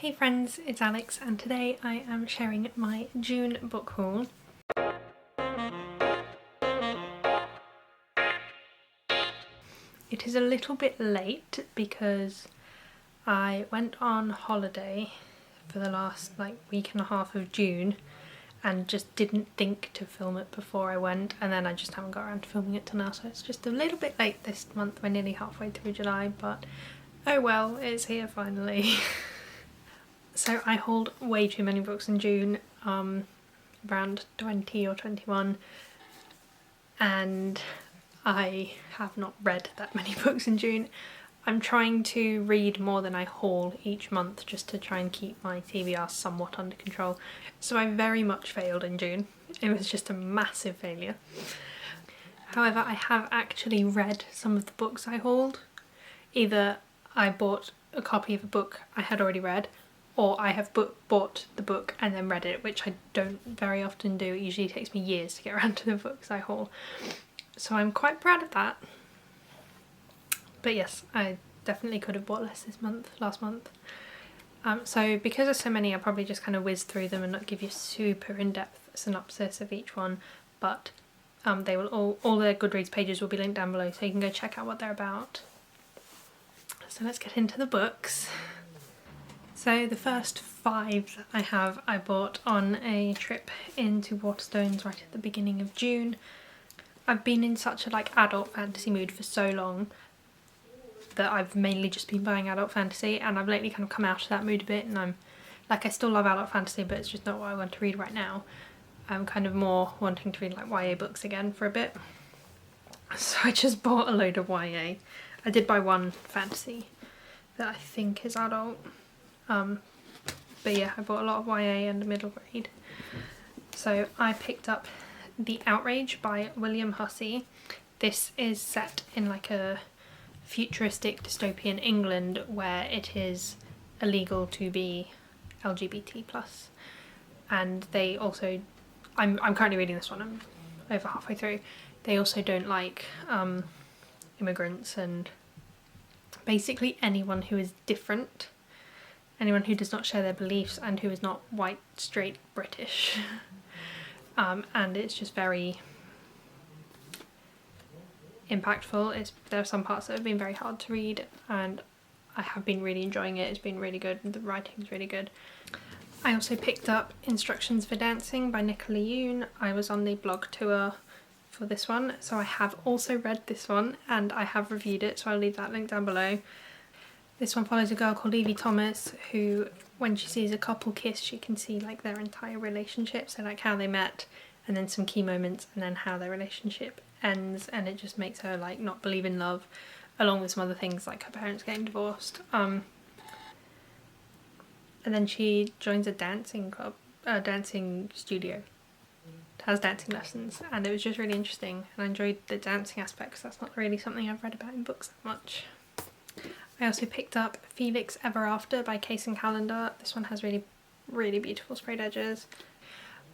Hey friends, it's Alex and today I am sharing my June book haul. It is a little bit late because I went on holiday for the last week and a half of June and just didn't think to film it before I went, and then I just haven't got around to filming it till now, so it's just a little bit late this month. We're nearly halfway through July, but oh well, it's here finally. So I hauled way too many books in June, around 20 or 21, and I have not read that many books in June. I'm trying to read more than I haul each month just to try and keep my TBR somewhat under control. So I very much failed in June. It was just a massive failure. However, I have actually read some of the books I hauled. Either I bought a copy of a book I had already read, or I have bought the book and then read it, which I don't very often do. It usually takes me years to get around to the books I haul. So I'm quite proud of that. But yes, I definitely could have bought less last month. So because there's so many, I'll probably just kind of whiz through them and not give you a super in-depth synopsis of each one, but they will all their Goodreads pages will be linked down below, so you can go check out what they're about. So let's get into the books. So the first 5 that I bought on a trip into Waterstones right at the beginning of June. I've been in such a adult fantasy mood for so long that I've mainly just been buying adult fantasy, and I've lately kind of come out of that mood a bit, and I'm I still love adult fantasy, but it's just not what I want to read right now. I'm kind of more wanting to read YA books again for a bit. So I just bought a load of YA. I did buy one fantasy that I think is adult. But yeah, I bought a lot of YA and a middle grade. So I picked up The Outrage by William Hussey. This is set in a futuristic dystopian England where it is illegal to be LGBT+. And they also, I'm currently reading this one, I'm over halfway through. They also don't like immigrants and basically anyone who is different. Anyone who does not share their beliefs and who is not white, straight, British. And it's just very impactful. There are some parts that have been very hard to read, and I have been really enjoying it. It's been really good, and the writing's really good. I also picked up Instructions for Dancing by Nicola Yoon. I was on the blog tour for this one, so I have also read this one and I have reviewed it, so I'll leave that link down below. This one follows a girl called Evie Thomas who, when she sees a couple kiss, she can see their entire relationship, so how they met and then some key moments and then how their relationship ends, and it just makes her not believe in love, along with some other things like her parents getting divorced. And then she joins a dancing club, a dancing studio, has dancing lessons, and it was just really interesting, and I enjoyed the dancing aspects. That's not really something I've read about in books that much. I also picked up Felix Ever After by Case and Calendar. This one has really, really beautiful sprayed edges.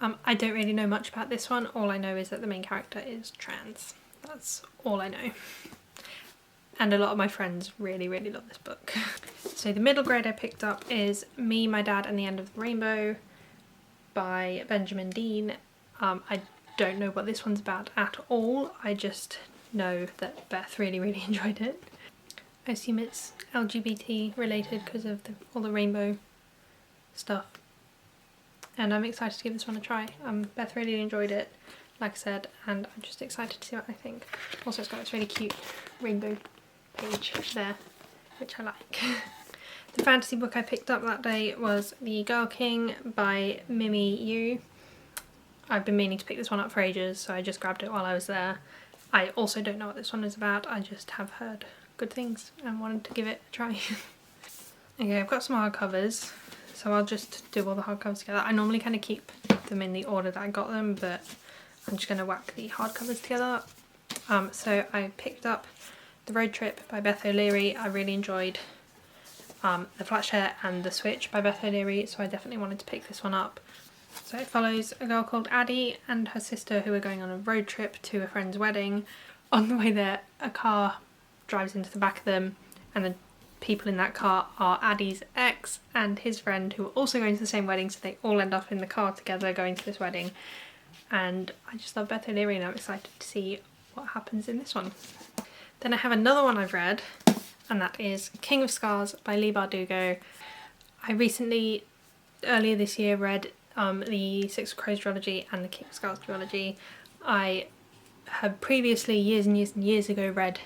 I don't really know much about this one. All I know is that the main character is trans. That's all I know. And a lot of my friends really, really love this book. So the middle grade I picked up is Me, My Dad and the End of the Rainbow by Benjamin Dean. I don't know what this one's about at all. I just know that Beth really, really enjoyed it. I assume it's LGBT related because of all the rainbow stuff. And I'm excited to give this one a try. Beth really enjoyed it, like I said, and I'm just excited to see what I think. Also, it's got this really cute rainbow page there, which I like. The fantasy book I picked up that day was The Girl King by Mimi Yu. I've been meaning to pick this one up for ages, so I just grabbed it while I was there. I also don't know what this one is about, I just have heard good things and wanted to give it a try. Okay, I've got some hardcovers, so I'll just do all the hardcovers together. I normally kind of keep them in the order that I got them, but I'm just going to whack the hardcovers together. So I picked up The Road Trip by Beth O'Leary. I really enjoyed The Flat Share and The Switch by Beth O'Leary, so I definitely wanted to pick this one up. So it follows a girl called Addie and her sister who are going on a road trip to a friend's wedding. On the way there, a car drives into the back of them and then people in that car are Addie's ex and his friend, who are also going to the same wedding, so they all end up in the car together going to this wedding. And I just love Beth O'Leary and I'm excited to see what happens in this one. Then I have another one I've read, and that is King of Scars by Leigh Bardugo. I recently, earlier this year, read the Six of Crows trilogy and the King of Scars trilogy. I had previously, years and years and years ago, read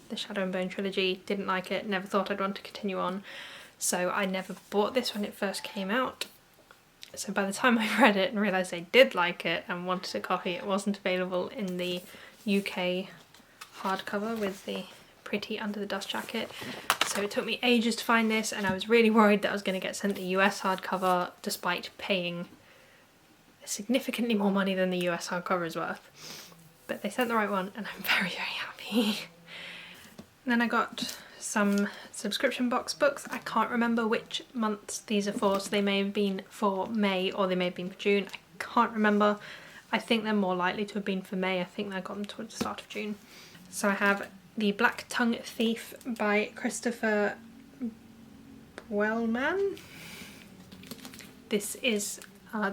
the Shadow and Bone trilogy, didn't like it, never thought I'd want to continue on, so I never bought this when it first came out. So by the time I read it and realised I did like it and wanted a copy, it wasn't available in the UK hardcover with the pretty under the dust jacket. So it took me ages to find this, and I was really worried that I was going to get sent the US hardcover despite paying significantly more money than the US hardcover is worth. But they sent the right one and I'm very, very happy. And then I got some subscription box books. I can't remember which months these are for, so they may have been for May or they may have been for June. I can't remember. I think they're more likely to have been for May. I think I got them towards the start of June. So I have The Black Tongue Thief by Christopher Wellman. This is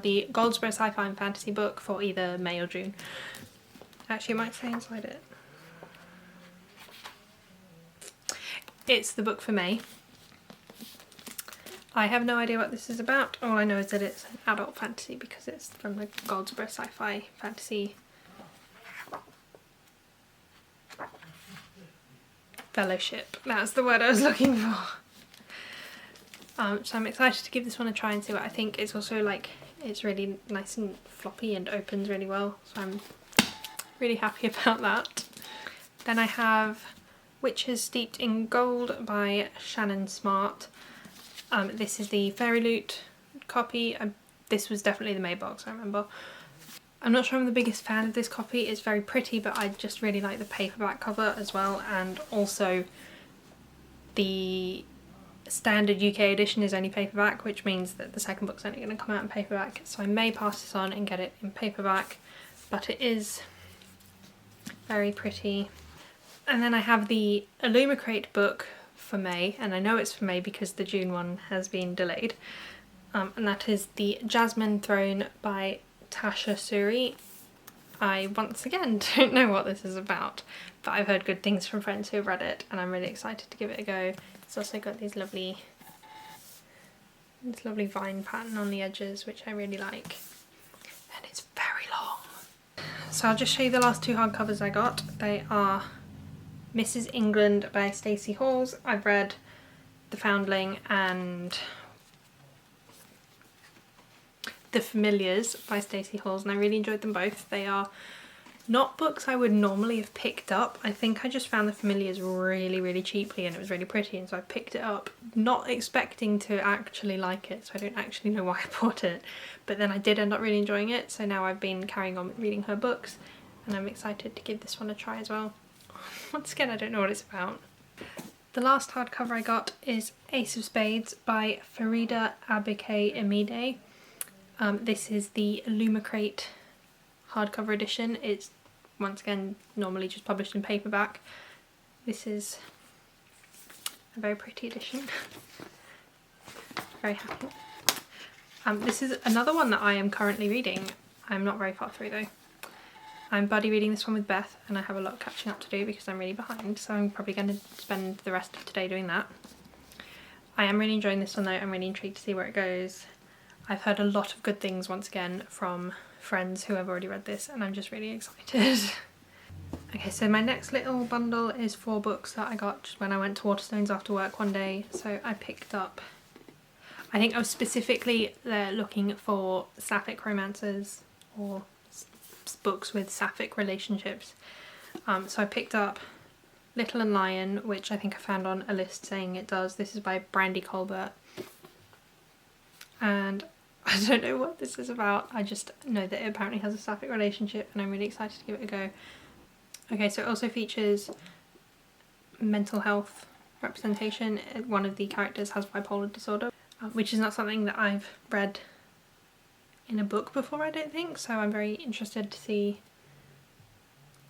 the Goldsboro Sci-Fi and Fantasy book for either May or June. Actually, it might say inside it. It's the book for May. I have no idea what this is about. All I know is that it's an adult fantasy because it's from the Goldsboro Sci-Fi Fantasy Fellowship. That's the word I was looking for. So I'm excited to give this one a try and see what I think. It's also like, it's really nice and floppy and opens really well, so I'm really happy about that. Then I have Witches Steeped in Gold by Shannon Smart. This is the Fairy Loot copy. This was definitely the May box, I remember. I'm not sure I'm the biggest fan of this copy. It's very pretty, but I just really like the paperback cover as well, and also the standard UK edition is only paperback, which means that the second book's only going to come out in paperback, so I may pass this on and get it in paperback, but it is very pretty. And then I have the Illumicrate book for May, and I know it's for May because the June one has been delayed, and that is The Jasmine Throne by Tasha Suri. I once again don't know what this is about, but I've heard good things from friends who have read it and I'm really excited to give it a go. It's also got this lovely vine pattern on the edges, which I really like, and it's very long. So I'll just show you the last two hardcovers I got. They are Mrs. England by Stacey Halls. I've read The Foundling and The Familiars by Stacey Halls, and I really enjoyed them both. They are not books I would normally have picked up. I think I just found The Familiars really, really cheaply and it was really pretty, and so I picked it up not expecting to actually like it, so I don't actually know why I bought it, but then I did end up really enjoying it, so now I've been carrying on reading her books and I'm excited to give this one a try as well. Once again, I don't know what it's about. The last hardcover I got is Ace of Spades by Farida Abike Emide. This is the Illumicrate hardcover edition. It's once again normally just published in paperback. This is a very pretty edition. Very happy. This is another one that I am currently reading. I'm not very far through though. I'm buddy reading this one with Beth and I have a lot of catching up to do because I'm really behind, so I'm probably going to spend the rest of today doing that. I am really enjoying this one though. I'm really intrigued to see where it goes. I've heard a lot of good things once again from friends who have already read this and I'm just really excited. Okay, so my next little bundle is 4 books that I got when I went to Waterstones after work one day. So I picked up, I think I was specifically there looking for sapphic romances or books with sapphic relationships. So I picked up Little and Lion, which I think I found on a list saying it does. This is by Brandy Colbert. And I don't know what this is about, I just know that it apparently has a sapphic relationship and I'm really excited to give it a go. Okay, so it also features mental health representation. One of the characters has bipolar disorder, which is not something that I've read in a book before, I don't think, so I'm very interested to see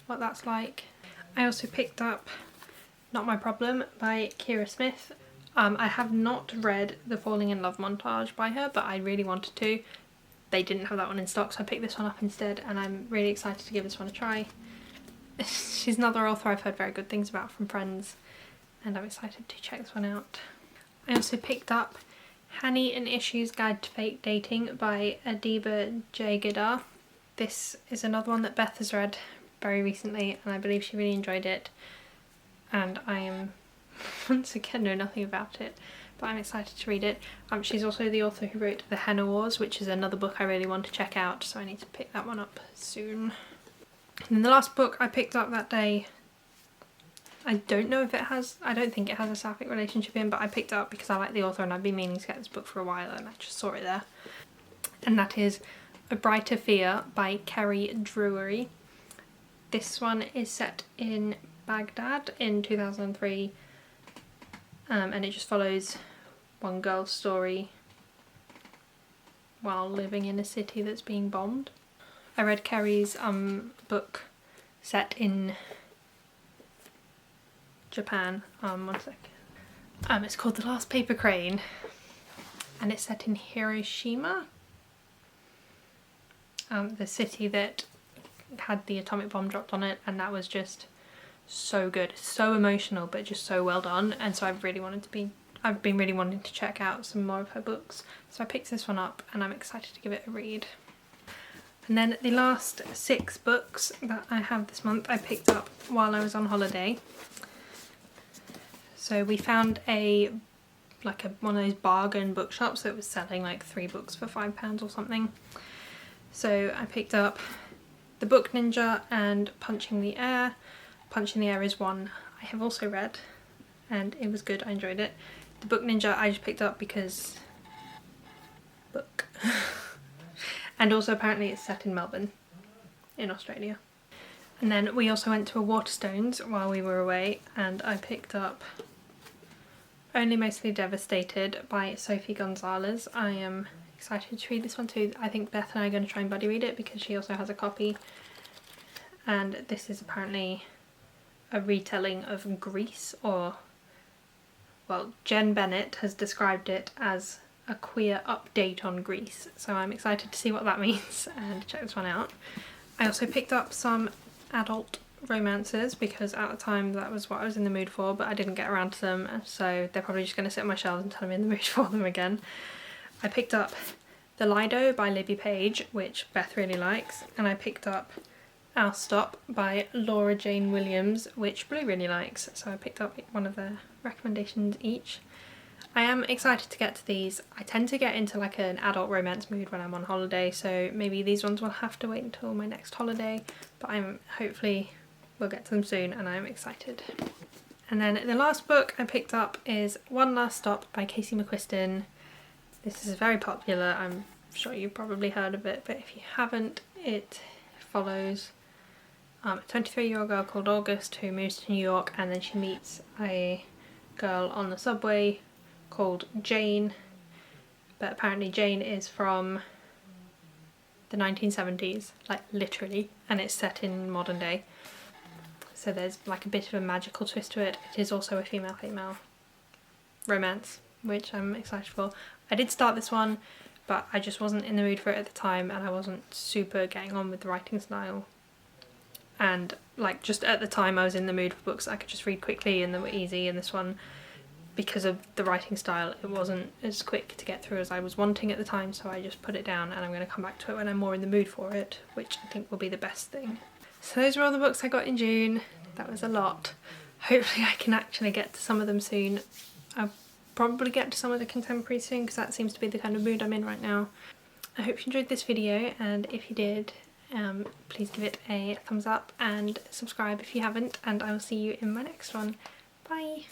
what that's like. I also picked up Not My Problem by Kira Smith. I have not read the Falling in Love montage by her, but I really wanted to. They didn't have that one in stock, so I picked this one up instead, and I'm really excited to give this one a try. She's another author I've heard very good things about from friends, and I'm excited to check this one out. I also picked up Hani and Issue's Guide to Fake Dating by Adiba Jagidar. This is another one that Beth has read very recently, and I believe she really enjoyed it, and I am once again know nothing about it, but I'm excited to read it. She's also the author who wrote The Henna Wars, which is another book I really want to check out, so I need to pick that one up soon. And then the last book I picked up that day, I don't know if it has, I don't think it has a sapphic relationship in, but I picked it up because I like the author and I've been meaning to get this book for a while, and I just saw it there. And that is A Brighter Fear by Kerry Drury. This one is set in Baghdad in 2003, and it just follows one girl's story while living in a city that's being bombed. I read Kerry's book set in Japan. One sec. It's called The Last Paper Crane, and it's set in Hiroshima, the city that had the atomic bomb dropped on it, and that was just so good, so emotional, but just so well done. And so I've been really wanting to check out some more of her books, so I picked this one up and I'm excited to give it a read. And then the last 6 books that I have this month I picked up while I was on holiday. So we found one of those bargain bookshops that was selling like 3 books for £5 or something. So I picked up The Book Ninja and Punching the Air. Punching the Air is one I have also read, and it was good, I enjoyed it. The Book Ninja I just picked up because book. And also apparently it's set in Melbourne in Australia. And then we also went to a Waterstones while we were away, and I picked up Only Mostly Devastated by Sophie Gonzalez. I am excited to read this one too. I think Beth and I are going to try and buddy read it because she also has a copy, and this is apparently a retelling of Grease, or well, Jen Bennett has described it as a queer update on Grease, so I'm excited to see what that means and check this one out. I also picked up some adult romances because at the time that was what I was in the mood for, but I didn't get around to them, so they're probably just going to sit on my shelves until I'm in the mood for them again. I picked up The Lido by Libby Page, which Beth really likes, and I picked up I'll Stop by Laura Jane Williams, which Blue really likes, so I picked up one of their recommendations each. I am excited to get to these. I tend to get into like an adult romance mood when I'm on holiday, so maybe these ones will have to wait until my next holiday, but hopefully we'll get to them soon and I'm excited. And then the last book I picked up is One Last Stop by Casey McQuiston. This is very popular, I'm sure you've probably heard of it, but if you haven't, it follows a 23-year-old girl called August who moves to New York, and then she meets a girl on the subway called Jane, but apparently Jane is from the 1970s, like literally, and it's set in modern day, so there's like a bit of a magical twist to it. It is also a female-female romance, which I'm excited for. I did start this one, but I just wasn't in the mood for it at the time, and I wasn't super getting on with the writing style, and like just at the time I was in the mood for books I could just read quickly and they were easy, and this one, because of the writing style, it wasn't as quick to get through as I was wanting at the time, so I just put it down and I'm going to come back to it when I'm more in the mood for it, which I think will be the best thing. So those were all the books I got in June. That was a lot. Hopefully I can actually get to some of them soon. I'll probably get to some of the contemporary soon because that seems to be the kind of mood I'm in right now. I hope you enjoyed this video, and if you did, please give it a thumbs up and subscribe if you haven't, and I will see you in my next one. Bye!